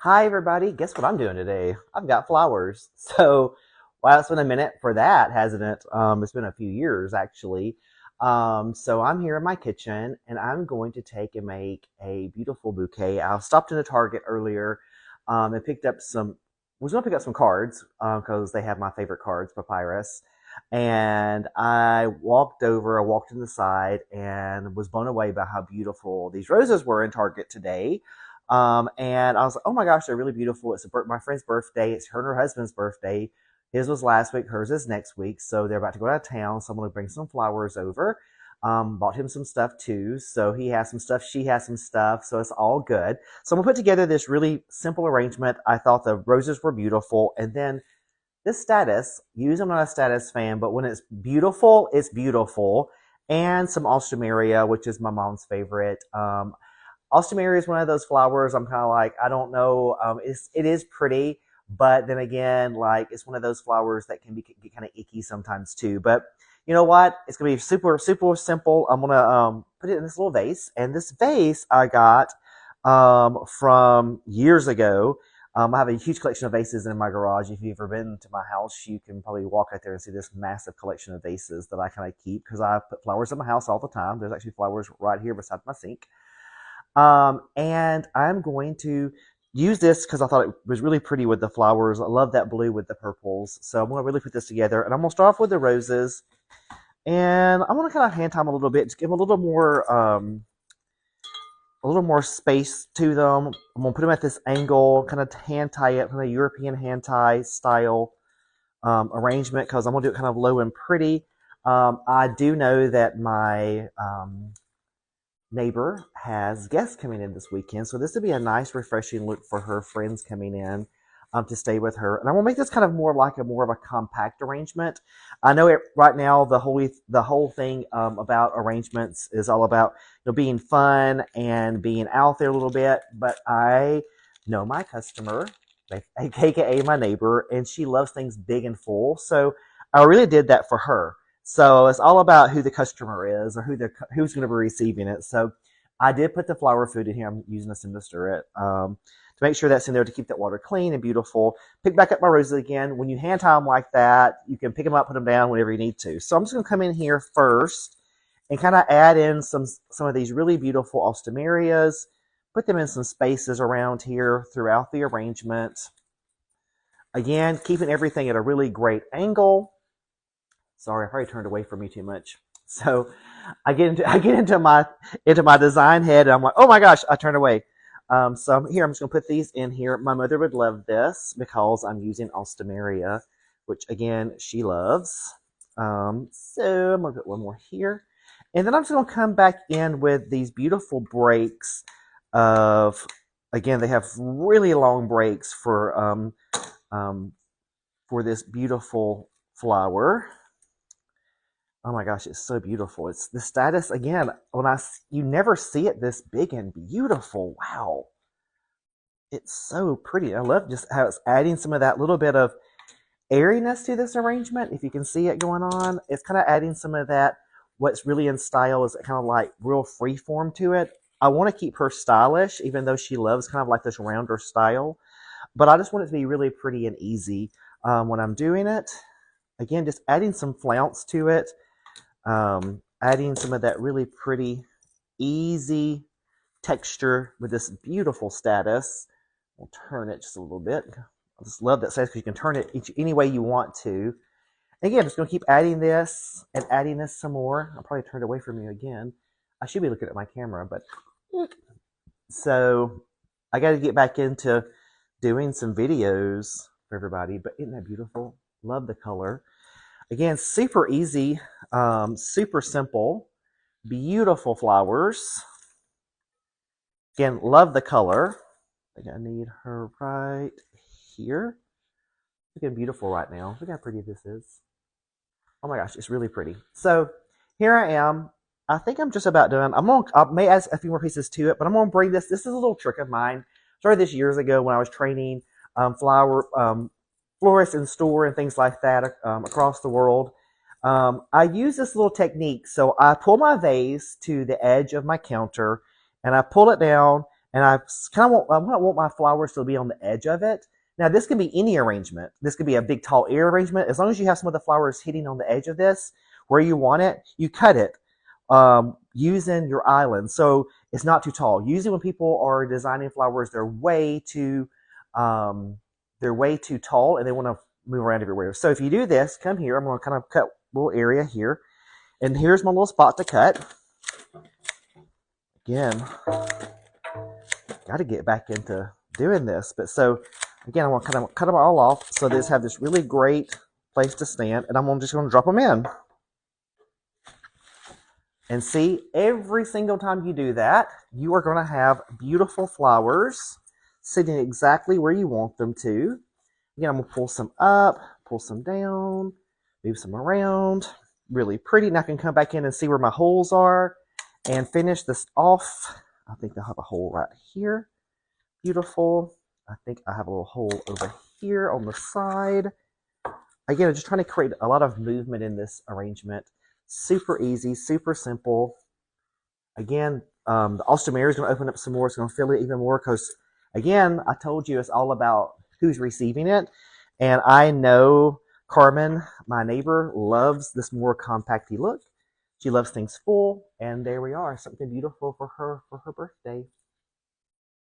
Hi, everybody. Guess what I'm doing today? I've got flowers. So, wow, it's been a minute for that, hasn't it? It's been a few years, actually. So I'm here in my kitchen, and I'm going to take and make a beautiful bouquet. I stopped in the Target earlier, and picked up some. Was going to pick up some cards because they have my favorite cards, papyrus. And I walked in the side, and was blown away by how beautiful these roses were in Target today. And I was like, oh my gosh, they're really beautiful. It's my friend's birthday. It's her and her husband's birthday. His was last week. Hers is next week. So they're about to go out of town. So I'm going to bring some flowers over. Bought him some stuff too. So he has some stuff. She has some stuff. So it's all good. So I'm going to put together this really simple arrangement. I thought the roses were beautiful. And then this status, usually I'm not a status fan, but when it's beautiful, it's beautiful. And some alstroemeria, which is my mom's favorite. Alstroemeria is one of those flowers. I'm kind of like, I don't know. It is pretty, but then again, like it's one of those flowers that can get kind of icky sometimes too. But you know what? It's gonna be super super simple. I'm gonna put it in this little vase, and this vase I got from years ago. I have a huge collection of vases in my garage. If you've ever been to my house, you can probably walk out there and see this massive collection of vases that I kind of keep because I put flowers in my house all the time. There's actually flowers right here beside my sink. And I'm going to use this because I thought it was really pretty with the flowers. I love that blue with the purples. So I'm going to really put this together. And I'm going to start off with the roses. And I'm going to kind of hand tie them a little bit to give them a little more space to them. I'm going to put them at this angle, kind of hand tie it from a European hand tie style arrangement because I'm going to do it kind of low and pretty. I do know that my neighbor has guests coming in this weekend, so this would be a nice, refreshing look for her friends coming in to stay with her. And I'm gonna make this kind of more of a compact arrangement. I know right now the whole thing about arrangements is all about being fun and being out there a little bit. But I know my customer, aka my neighbor, and she loves things big and full. So I really did that for her. So it's all about who the customer is or who's going to be receiving it. So I did put the flower food in here. I'm using this to stir it to make sure that's in there to keep that water clean and beautiful. Pick back up my roses again. When you hand tie them like that, you can pick them up, put them down whenever you need to. So I'm just going to come in here first and kind of add in some of these really beautiful alstroemerias. Put them in some spaces around here throughout the arrangement. Again, keeping everything at a really great angle. Sorry, I probably turned away from you too much. So I get into my design head, and I'm like, oh my gosh, I turned away. So here I'm just gonna put these in here. My mother would love this because I'm using alstroemeria, which again she loves. So I'm gonna put one more here, and then I'm just gonna come back in with these beautiful breaks of. Again, they have really long breaks for this beautiful flower. Oh my gosh, it's so beautiful. It's the status again. You never see it this big and beautiful. Wow, it's so pretty. I love just how it's adding some of that little bit of airiness to this arrangement. If you can see it going on, it's kind of adding some of that. What's really in style is kind of like real free form to it. I want to keep her stylish, even though she loves kind of like this rounder style. But I just want it to be really pretty and easy when I'm doing it. Again, just adding some flounce to it. Adding some of that really pretty, easy texture with this beautiful status. We'll turn it just a little bit. I just love that status because you can turn it any way you want to. Again, I'm just going to keep adding this and adding this some more. I'll probably turn away from you again. I should be looking at my camera, but so I got to get back into doing some videos for everybody. But isn't that beautiful? Love the color. Again, super easy, super simple, beautiful flowers. Again, love the color. I think I need her right here. Looking beautiful right now. Look how pretty this is. Oh my gosh, it's really pretty. So here I am. I think I'm just about done. I may add a few more pieces to it, but I'm gonna bring this. This is a little trick of mine. Started this years ago when I was training florists in store and things like that across the world. I use this little technique. So I pull my vase to the edge of my counter and I pull it down And I want my flowers to be on the edge of it. Now this can be any arrangement. This could be a big tall air arrangement. As long as you have some of the flowers hitting on the edge of this where you want it, you cut it using your island. So it's not too tall. Usually when people are designing flowers, they're way too tall and they want to move around everywhere. So if you do this, come here. I'm going to kind of cut a little area here. And here's my little spot to cut. Again, got to get back into doing this. But so, again, I want to kind of cut them all off so they just have this really great place to stand. And I'm just going to drop them in. And see, every single time you do that, you are going to have beautiful flowers sitting exactly where you want them to. Again, I'm going to pull some up, pull some down, move some around. Really pretty. And I can come back in and see where my holes are and finish this off. I think I have a hole right here. Beautiful. I think I have a little hole over here on the side. Again, I'm just trying to create a lot of movement in this arrangement. Super easy, super simple. Again, the Alstomere is going to open up some more. It's going to fill it even more because, again, I told you it's all about who's receiving it. And I know Carmen, my neighbor, loves this more compacty look. She loves things full. And there we are, something beautiful for her birthday.